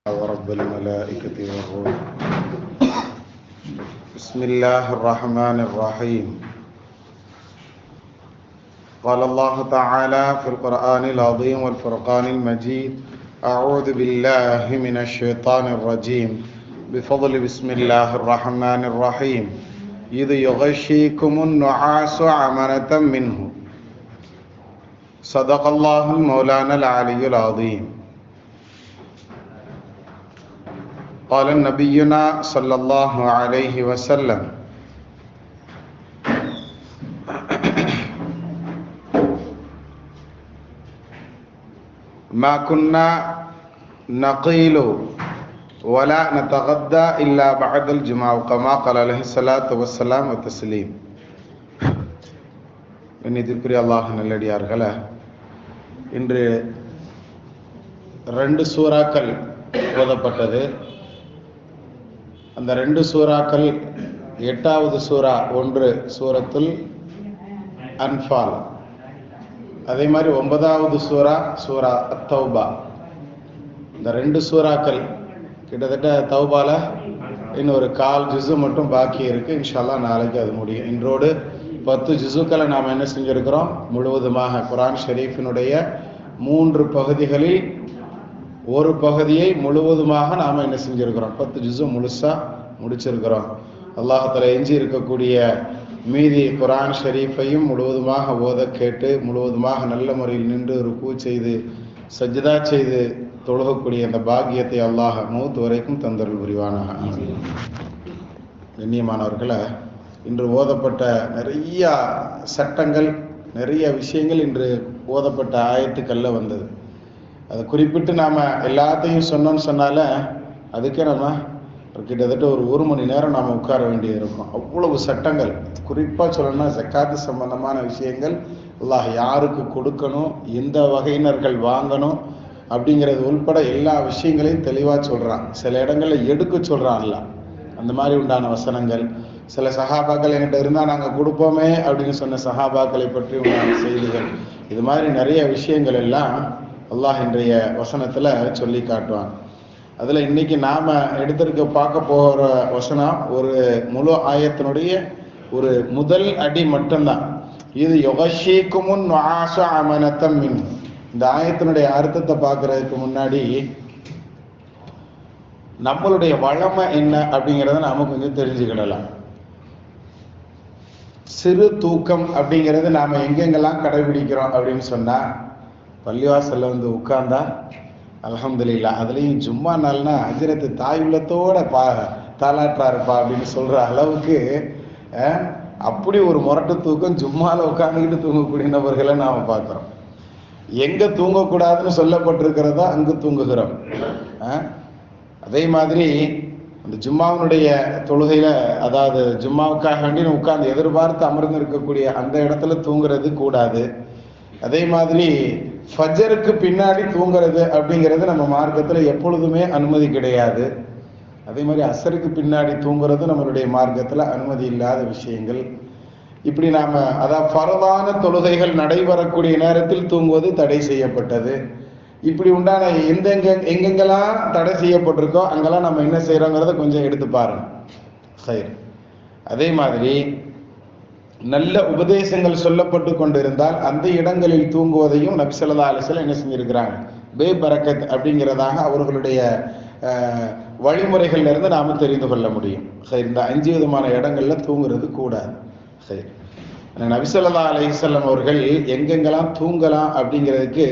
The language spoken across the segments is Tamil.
ورب الملائكة والروح. بسم الله الرحمن الرحيم. قال الله تعالى في القرآن العظيم والفرقان المجيد: أعوذ بالله من الشيطان الرجيم بفضل بسم الله الرحمن الرحيم. إذ يغشيكم النعاس أمنة منه. صدق الله المولانا العلي العظيم. قال نبينا صلى الله عليه وسلم: ما كنا نقيل ولا نتغدى إلا بعد الجمعة كما قال عليه الصلاة والسلام والتسليم. இன்னிதிற்குரிய அல்லாஹ் நல்லடியார்களே, இன்று 2 சூறாக்கள் ஓதப்பட்டது. அந்த 2 சூறாக்கள் 8வது சூறா ஒன்று சூரத்துல் அன்ஃபால், அதே மாதிரி 9வது சூறா சூரா தௌபா. இந்த 2 சூறாக்கள் கிட்டத்தட்ட தௌபால இன்னொரு 1/4 ஜுஸு மட்டும் பாக்கி இருக்கு. இன்ஷா அல்லாஹ் நாளைக்கு அது முடியும். இன்றோடு 10 ஜுஸுக்களை நாம் என்ன செஞ்சிருக்கிறோம்? முழுவதுமாக குர்ஆன் ஷரீஃபினுடைய 3 பகுதிகளில் ஒரு பகுதியை முழுவதுமாக நாம் என்ன செஞ்சிருக்கிறோம்? 10 ஜுஸு முழுசா முடிச்சிருக்கிறோம். அல்லாஹ் தஆலா எஞ்சி இருக்கக்கூடிய மீதி குர்ஆன் ஷரீஃபையும் முழுவதுமாக ஓத கேட்டு முழுவதுமாக நல்ல முறையில் நின்று ருக்கூ செய்து சஜ்தா செய்து தொழுகக்கூடிய அந்த பாக்கியத்தை அல்லாஹ் மௌத் வரைக்கும் தந்தருள் புரிவானாக. கண்ணியமானவர்களே, இன்று ஓதப்பட்ட நிறைய சட்டங்கள், நிறைய விஷயங்கள் இன்று ஓதப்பட்ட ஆயத்துக்கல்ல வந்தது. அதை குறிப்பிட்டு நாம் எல்லாத்தையும் சொன்னோம்னு சொன்னால அதுக்கே நம்ம கிட்டத்தட்ட ஒரு 1 மணி நேரம் நாம் உட்கார வேண்டியது இருக்கும். அவ்வளவு சட்டங்கள். குறிப்பாக சொல்லணும்னா ஜக்காத்து சம்பந்தமான விஷயங்கள், அல்லாஹ் யாருக்கு கொடுக்கணும், எந்த வகையினர்கள் வாங்கணும் அப்படிங்கிறது உள்பட எல்லா விஷயங்களையும் தெளிவாக சொல்கிறான். சில இடங்களில் எடுக்க சொல்கிறான் அல்லாஹ். அந்த மாதிரி உண்டான வசனங்கள். சில சஹாபாக்கள் என்கிட்ட இருந்தால் நாங்கள் கொடுப்போமே அப்படின்னு சொன்ன சஹாபாக்களை பற்றி உண்டான செய்திகள், இது மாதிரி நிறைய விஷயங்கள் எல்லாம் அல்லாஹ் இன்றைய வசனத்தில் சொல்லி காட்டுவான். அதில் இன்னைக்கு நாம் எடுத்திருக்க பார்க்க போகிற வசனம் ஒரு முழு ஆயத்தினுடைய ஒரு முதல் அடி மட்டும்தான். இது யுகஷீக்குமுன் நுஆஸ அமனத்தம் மின். இந்த ஆயத்தினுடைய அர்த்தத்தை பார்க்கறதுக்கு முன்னாடி நம்மளுடைய வளமை என்ன அப்படிங்கிறத நாம கொஞ்சம் தெரிஞ்சுக்கிடலாம். சிறு தூக்கம் அப்படிங்கிறது நாம் எங்கெங்கெல்லாம் கடைபிடிக்கிறோம் அப்படின்னு சொன்னால், பள்ளிவாசல்ல வந்து உட்கார்ந்தா அல்ஹம்துலில்லாஹ், அதுலேயும் ஜும்மா நாள்னா ஹஜ்ரத்து தாய் உள்ளத்தோட தாலாட்டாருப்பா அப்படின்னு சொல்கிற அளவுக்கு அப்படி ஒரு முரட்டு தூக்கம் ஜும்மாவில் உட்காந்துக்கிட்டு தூங்கக்கூடிய நபர்களை நாம் பார்க்குறோம். எங்கே தூங்கக்கூடாதுன்னு சொல்லப்பட்டிருக்கிறதோ அங்கு தூங்குகிறோம். அதே மாதிரி அந்த ஜும்மாவினுடைய தொழுகையில், அதாவது ஜும்மாவுக்காக வேண்டி உட்கார்ந்து எதிர்பார்த்து அமர்ந்து இருக்கக்கூடிய அந்த இடத்துல தூங்குறது கூடாது. அதே மாதிரி ஃபஜருக்கு பின்னாடி தூங்குறது அப்படிங்கிறது நம்ம மார்க்கத்தில் எப்பொழுதுமே அனுமதி கிடையாது. அதே மாதிரி அசருக்கு பின்னாடி தூங்குறது நம்மளுடைய மார்க்கத்தில் அனுமதி இல்லாத விஷயங்கள். இப்படி நாம் அதாவது ஃபர்தான தொழுகைகள் நடைபெறக்கூடிய நேரத்தில் தூங்குவது தடை செய்யப்பட்டது. இப்படி உண்டான எங்கெங்கெல்லாம் தடை செய்யப்பட்டிருக்கோ அங்கெல்லாம் நம்ம என்ன செய்யறோங்கிறத கொஞ்சம் எடுத்து பாருங்க. சரி, அதே மாதிரி நல்ல உபதேசங்கள் சொல்லப்பட்டு கொண்டிருந்தால் அந்த இடங்களில் தூங்குவதையும் நபி ஸல்லல்லாஹு அலைஹி வஸல்லம் என்ன செஞ்சிருக்கிறாங்க? பேபரக்கத் அப்படிங்கிறதாக அவர்களுடைய வழிமுறைகள்ல இருந்து நாம தெரிந்து கொள்ள முடியும். சரி, இந்த 5 விதமான இடங்கள்ல தூங்குறது கூடாது. சரி, நபி ஸல்லல்லாஹு அலைஹி வஸல்லம் அவர்கள் எங்கெங்கெல்லாம் தூங்கலாம் அப்படிங்கிறதுக்கு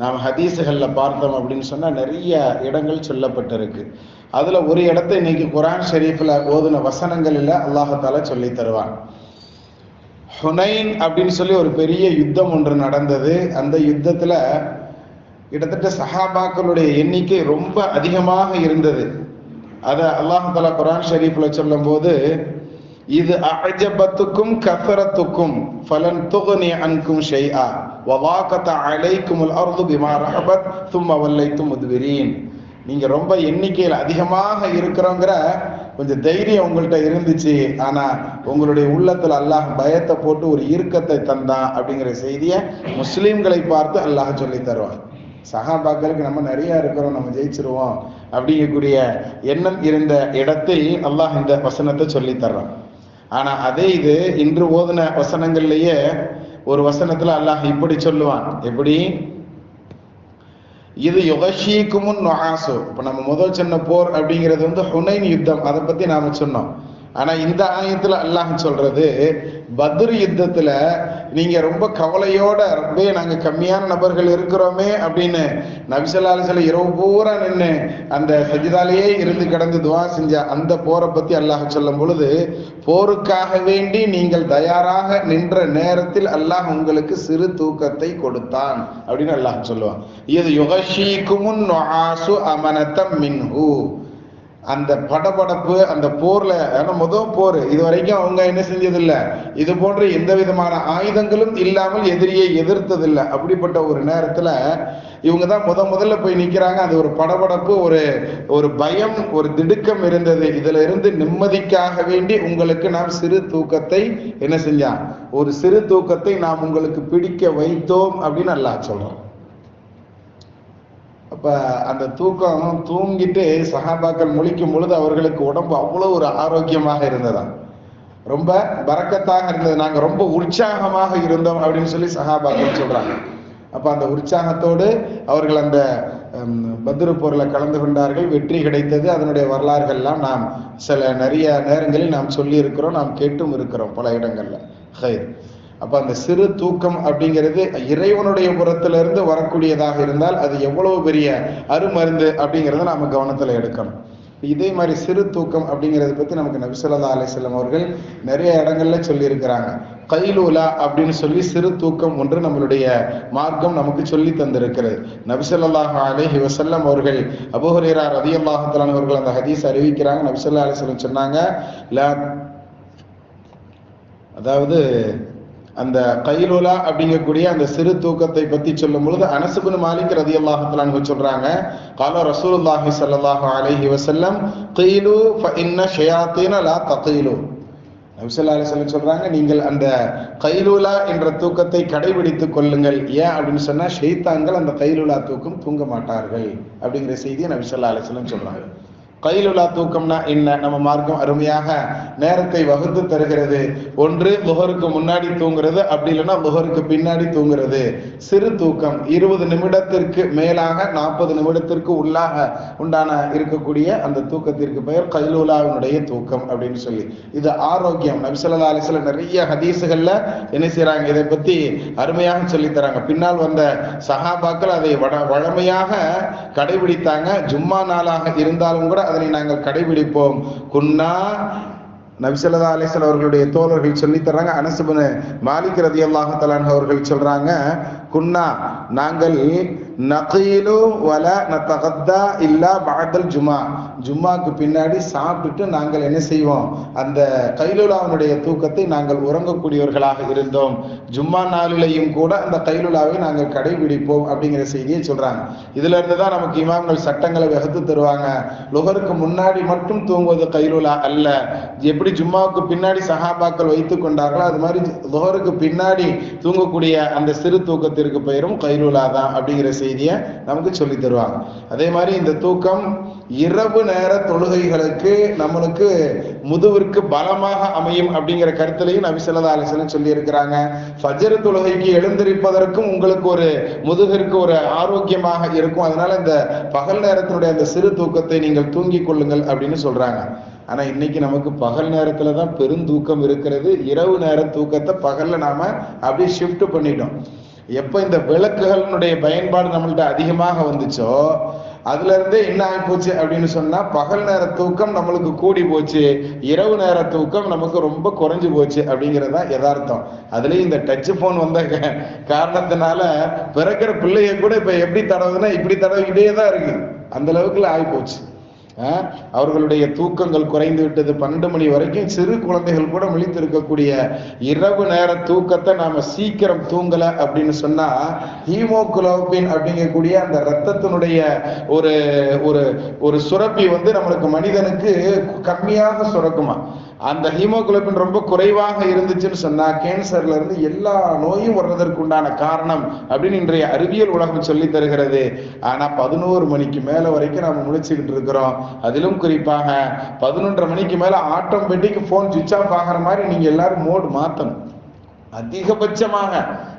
நாம் ஹதீஸுகளில் பார்த்தோம் அப்படின்னு சொன்னால் நிறைய இடங்கள் சொல்லப்பட்டிருக்கு. அதில் ஒரு இடத்தை இன்னைக்கு குர்ஆன் ஷரீஃபில் ஓதுன வசனங்களில் அல்லாஹ் தஆலா சொல்லி தருவான். ஹுனைன் அப்படின்னு சொல்லி ஒரு பெரிய யுத்தம் ஒன்று நடந்தது. அந்த யுத்தத்தில் கிட்டத்தட்ட சஹாபாக்களுடைய எண்ணிக்கை ரொம்ப அதிகமாக இருந்தது. அதை அல்லாஹ் தஆலா குர்ஆன் ஷரீஃபில் சொல்லும் போது, இது அஅஜபத்துக்கும் கஃபரத்துக்கும் ஃபலன் துக்னி அன்கும் ஷைஆ வவாகத அலைக்குமுல் அர்து பிமா ரஹபத் தும்ம வல்லைத்தும் முத்பிரீன். நீங்க ரொம்ப எண்ணிக்கையில் அதிகமாக இருக்கிறோங்கிற கொஞ்சம் தைரியம் உங்கள்கிட்ட இருந்துச்சு, ஆனா உங்களுடைய உள்ளத்துல அல்லாஹ் பயத்தை போட்டு ஒரு இறுக்கத்தை தந்தான் அப்படிங்கிற செய்தியை முஸ்லிம்களை பார்த்து அல்லாஹ் சொல்லி தருவான். சஹாபாக்களுக்கு நம்ம நிறைய இருக்கிறோம், நம்ம ஜெயிச்சிருவோம் அப்படிங்கக்கூடிய எண்ணம் இருந்த இடத்தில் அல்லாஹ் இந்த வசனத்தை சொல்லி தர்றான். ஆனா அதே இது இன்று ஓதுன வசனங்கள்லயே ஒரு வசனத்துல அல்லாஹ் இப்படி சொல்லுவான். எப்படி? இது யுகஷீக்குமுன் நுஆசு. இப்ப நம்ம முதல் சொன்ன போர் அப்படிங்கிறது ஹுனைன் யுத்தம், அதை பத்தி நாம சொன்னோம். ஆனா இந்த ஆயத்துல அல்லாஹ் சொல்றது பத்ர் யுத்தத்துல நீங்க ரொம்ப கவலையோட, ரப்பே நாங்க கம்மியான நபர்கள் இருக்கிறோமே அப்படின்னு நபி ஸல்லல்லாஹு அலைஹி வஸல்லம் இரவு பூரா நின்று அந்த சஜிதாலேயே இருந்து கிடந்து துவா செஞ்ச அந்த போரை பத்தி அல்லாஹ் சொல்லும் பொழுது, போருக்காக வேண்டி நீங்கள் தயாராக நின்ற நேரத்தில் அல்லாஹ் உங்களுக்கு சிறு தூக்கத்தை கொடுத்தான் அப்படின்னு அல்லாஹ் சொல்லுவான். இது யுகஷீக்குமுன் நுஆசு அமனதம் மின்ஹு. அந்த படபடப்பு, அந்த போர்ல, முதல் போர் இது வரைக்கும் அவங்க என்ன செஞ்சதில்லை, இது போன்ற எந்த விதமான ஆயுதங்களும் இல்லாமல் எதிரியை எதிர்த்ததில்லை. அப்படிப்பட்ட ஒரு நேரத்துல இவங்க தான் முதல்ல போய் நிக்கிறாங்க. அது ஒரு படபடப்பு, ஒரு பயம், ஒரு திடுக்கம் இருந்தது. இதுல இருந்து நிம்மதிக்காக வேண்டி உங்களுக்கு நாம் சிறு தூக்கத்தை என்ன செஞ்சான், ஒரு சிறு தூக்கத்தை நாம் உங்களுக்கு பிடிக்க வைத்தோம் அப்படின்னு அல்லாஹ் சொல்றோம். அப்ப அந்த தூக்கம் தூங்கிட்டு சஹாபாக்கள் முழிக்கும் பொழுது அவர்களுக்கு உடம்பு அவ்வளவு ஒரு ஆரோக்கியமாக இருந்ததா, ரொம்ப பரக்கத்தாக இருந்தது. நாங்க ரொம்ப உற்சாகமாக இருந்தோம் அப்படின்னு சொல்லி சஹாபாக்கள் சொல்றாங்க. அப்ப அந்த உற்சாகத்தோடு அவர்கள் அந்த பத்ரு போர்ல கலந்து கொண்டார்கள், வெற்றி கிடைத்தது. அதனுடைய வரலாறுகள்லாம் நாம் நிறைய நேரங்களில் நாம் சொல்லி இருக்கிறோம், நாம் கேட்டும் இருக்கிறோம் பல இடங்கள்ல. ஹைர். அப்ப அந்த சிறு தூக்கம் அப்படிங்கிறது இறைவனுடைய புறத்திலிருந்து வரக்கூடியதாக இருந்தால் அது எவ்வளவு பெரிய அருமருந்து அப்படிங்கிறத நாம கவனத்துல எடுக்கணும். இதே மாதிரி சிறு தூக்கம் அப்படிங்கிறத பத்தி நமக்கு நபி ஸல்லல்லாஹு அலைஹி வஸல்லம் அவர்கள் நிறைய இடங்கள்ல சொல்லி இருக்கிறாங்க. கைலூலா அப்படின்னு சொல்லி சிறு தூக்கம் ஒன்று நம்மளுடைய மார்க்கம் நமக்கு சொல்லி தந்திருக்கிறது. நபி ஸல்லல்லாஹு அலைஹி வஸல்லம் அவர்கள் அபூ ஹுரைரா ரலியல்லாஹு தஆலா அவர்கள் அந்த ஹதீஸ் அறிவிக்கிறாங்க. நபி ஸல்லல்லாஹு அலைஹி வஸல்லம் சொன்னாங்க, அதாவது அந்த கைலூலா அப்படிங்கக்கூடிய அந்த சிறு தூக்கத்தை பத்தி சொல்லும் பொழுது அனஸ் இப்னு மாலிக் ரலியல்லாஹு தஆலா அன்ஹு சொல்றாங்க, கால ரசூலுல்லாஹி ஸல்லல்லாஹு அலைஹி வஸல்லம் கீலு ஃபஇன்ன ஷயாத்தீன லா தகீலு. நபி ஸல்லல்லாஹு அலைஹி வஸல்லம் சொல்றாங்க, நீங்கள் அந்த கைலூலா என்ற தூக்கத்தை கடைபிடித்துக் கொள்ளுங்கள். ஏன் அப்படின்னு சொன்னா ஷைத்தான்கள் அந்த கைலூலா தூக்கம் தூங்க மாட்டார்கள் அப்படிங்கிற செய்தியை நபி ஸல்லல்லாஹு அலைஹி வஸல்லம் சொல்றாங்க. கைலுலா தூக்கம்னா என்ன? நம்ம மார்க்கம் அருமையாக நேரத்தை வகுத்து தருகிறது. ஒன்று லுஹருக்கு முன்னாடி தூங்குறது, அப்படி இல்லைன்னா லுஹருக்கு பின்னாடி தூங்குறது. சிறு தூக்கம் 20 நிமிடத்திற்கு மேலாக 40 நிமிடத்திற்கு உள்ளாக உண்டான இருக்கக்கூடிய அந்த தூக்கத்திற்கு பெயர் கைலுலாவினுடைய தூக்கம் அப்படின்னு சொல்லி. இது ஆரோக்கியம். நபி ஸல்லல்லாஹு அலைஹி வஸல்லம் நிறைய ஹதீஸுகள்ல என்ன செய்யறாங்க, இதை பத்தி அருமையாக சொல்லி தராங்க. பின்னால் வந்த சஹாபாக்கள் அதை வழமையாக கடைபிடித்தாங்க. ஜும்மா நாளாக இருந்தாலும் கூட அதனை நாங்கள் கடைபிடிப்போம். குன்னா நபி ஸல்லல்லாஹு அலைஹி வஸல்லம் அவர்களுடைய தோழர்கள் சொல்லி தர்றாங்க. அனஸ் இப்னு மாலிக் ரலியல்லாஹு தஆலா அன்ஹு அவர்கள் சொல்றாங்க, குன்னா நாங்கள் நகீலு வல நதகத்தா இல்லா பஅதல் ஜுமா. ஜும்மாக்கு பின்னாடி சாப்பிட்டுட்டு நாங்கள் என்ன செய்வோம், அந்த கைலுலாவினுடைய தூக்கத்தை நாங்கள் உறங்கக்கூடியவர்களாக இருந்தோம். ஜும்மா நாளிலையும் கூட அந்த கைலுலாவை நாங்கள் கடைபிடிப்போம் அப்படிங்கிற செய்தியை சொல்றாங்க. இதுல இருந்து தான் நமக்கு இமாம்கள் சட்டங்களை வகுத்து தருவாங்க. லுஹருக்கு முன்னாடி மட்டும் தூங்குவது கைலுலா அல்ல. எப்படி ஜும்மாவுக்கு பின்னாடி சஹாபாக்கள் வைத்துக் கொண்டார்களோ அது மாதிரி லுஹருக்கு பின்னாடி தூங்கக்கூடிய அந்த சிறு தூக்கத்திற்கு பெயரும் கைலுலா தான் அப்படிங்கிற செய்தியை நமக்கு சொல்லி தருவாங்க. அதே மாதிரி இந்த தூக்கம் இரவு நேர தொழுகைகளுக்கு நம்மளுக்கு முதுவிற்கு பலமாக அமையும் அப்படிங்கிற கருத்திலையும் நபி ஸல்லல்லாஹு அலைஹி வஸல்லம் சொல்லி இருக்கிறாங்க. ஃபஜ்ர் தொழுகைக்கு எழுந்திருப்பதற்கும் உங்களுக்கு ஒரு முதுகிற்கு ஒரு ஆரோக்கியமாக இருக்கும். அதனால இந்த பகல் நேரத்தினுடைய அந்த சிறு தூக்கத்தை நீங்கள் தூங்கிக் கொள்ளுங்கள் அப்படின்னு சொல்றாங்க. ஆனா இன்னைக்கு நமக்கு பகல் நேரத்துல தான் பெருந்தூக்கம் இருக்கிறது. இரவு நேர தூக்கத்தை பகல்ல நாம அப்படியே ஷிஃப்ட் பண்ணிட்டோம். எப்ப இந்த விளக்குகளினுடைய பயன்பாடு நம்மள்ட்ட அதிகமாக வந்துச்சோ அதுல இருந்தே என்ன ஆகி போச்சு அப்படின்னு சொன்னா பகல் நேர தூக்கம் நம்மளுக்கு கூடி போச்சு, இரவு நேர தூக்கம் நமக்கு ரொம்ப குறைஞ்சு போச்சு அப்படிங்கிறதா யதார்த்தம். அதுலயும் இந்த டச் போன் வந்த காரணத்தினால பிறக்கிற பிள்ளைய கூட இப்ப எப்படி தடவுதுன்னா இப்படி தடவிக்கிட்டே தான் இருக்கு. அந்த அளவுக்குள்ள ஆகி போச்சு. அவர்களுடைய தூக்கங்கள் குறைந்து விட்டது. 12 மணி வரைக்கும் சிறு குழந்தைகள் கூட விழித்து இருக்கக்கூடிய இரவு நேர தூக்கத்தை நாம சீக்கிரம் தூங்கல அப்படின்னு சொன்னா ஹீமோகுளோபின் அப்படிங்கக்கூடிய அந்த ரத்தத்தினுடைய ஒரு ஒரு ஒரு சுரப்பி நம்மளுக்கு மனிதனுக்கு கம்மியாக சுரக்குமா. அந்த ஹீமோகுளோபின் ரொம்ப குறைவாக இருந்துச்சுன்னு சொன்னா கேன்சர்ல இருந்து எல்லா நோயும் வர்றதற்கு உண்டான காரணம் அப்படின்னு இன்றைய அறிவியல் உலகம் சொல்லி தருகிறது. ஆனா 11 மணிக்கு மேல வரைக்கும் நாம முழிச்சுக்கிட்டு இருக்கிறோம். அதிலும் குறிப்பாக 11:30 மணிக்கு மேல ஆட்டோமேட்டிக் போன் சுவிட்ச் ஆஃப் ஆகிற மாதிரி நீங்க எல்லாரும் மோடு மாத்தணும். அதிகபட்சமாக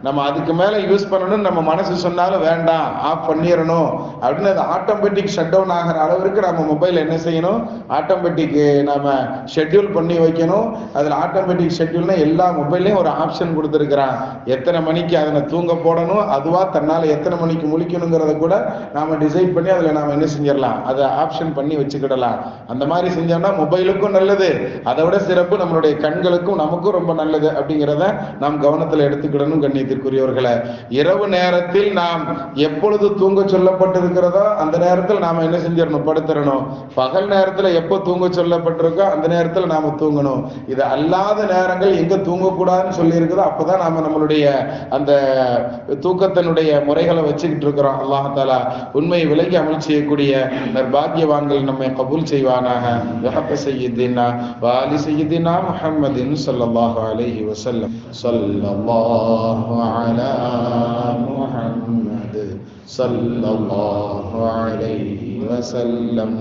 நம்ம அதுக்கு மேல யூஸ் பண்ணணும் நம்ம மனசு சொன்னாலும் வேண்டாம், ஆஃப் பண்ணிடணும் அப்படின்னு அது ஆட்டோமேட்டிக் ஷட் டவுன் ஆகிற அளவிற்கு நம்ம மொபைல் என்ன செய்யணும், ஆட்டோமேட்டிக் நாம ஷெட்யூல் பண்ணி வைக்கணும். அதுல ஆட்டோமேட்டிக் ஷெட்யூல்னா எல்லா மொபைல்லையும் ஒரு ஆப்ஷன் கொடுத்துருக்கிறான். எத்தனை மணிக்கு அதனை தூங்க போடணும், அதுவா தன்னால எத்தனை மணிக்கு முழிக்கணுங்கிறத கூட நாம டிசைட் பண்ணி அதுல நாம என்ன செஞ்சிடலாம், அதை ஆப்ஷன் பண்ணி வச்சுக்கிடலாம். அந்த மாதிரி செஞ்சோம்னா மொபைலுக்கும் நல்லது, அதை விட சிறப்பு நம்மளுடைய கண்களுக்கும் நமக்கும் ரொம்ப நல்லது அப்படிங்கிறத நாம் கவனத்தில் எடுத்துக்கிடணும். கண்ணியத்திற்குரியவர்களே, இரவு நேரத்தில் நாம் எப்பொழுது தூங்க சொல்லப்பட்டிருக்கிறதோ அந்த நேரத்தில் நாம என்ன செஞ்சிடணும், படுத்துறணும். பகல் நேரத்தில் எப்போ தூங்க சொல்லப்பட்டிருக்கோ அந்த நேரத்தில் நாம தூங்கணும். இது அல்லாத நேரங்கள் எங்க தூங்கக்கூடாதுன்னு சொல்லி இருக்குதோ அப்பதான் நாம நம்மளுடைய அந்த தூக்கத்தினுடைய முறைகளை வச்சுக்கிட்டு இருக்கிறோம். அல்லாஹ் தஆலா உண்மையை விலகி அமல் செய்யக்கூடிய நற்பாக்கியவான்கள் நம்மை கபூல் செய்வானாக. சையீதினா வாலி சையீதினா முஹம்மதின் ஸல்லல்லாஹு அலைஹி வஸல்லம். ஸல்லல்லாஹு அலா முஹம்மத் ஸல்லல்லாஹு அலைஹி வஸல்லம்.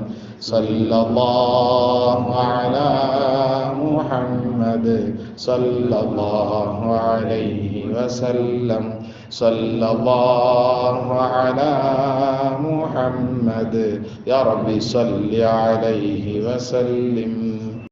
ஸல்லல்லாஹு அலா முஹம்மத் ஸல்லல்லாஹு அலைஹி வஸல்லம். ஸல்லல்லாஹு அலா முஹம்மத் யா ரப்பி ஸல்லி அலைஹி வஸல்லிம்.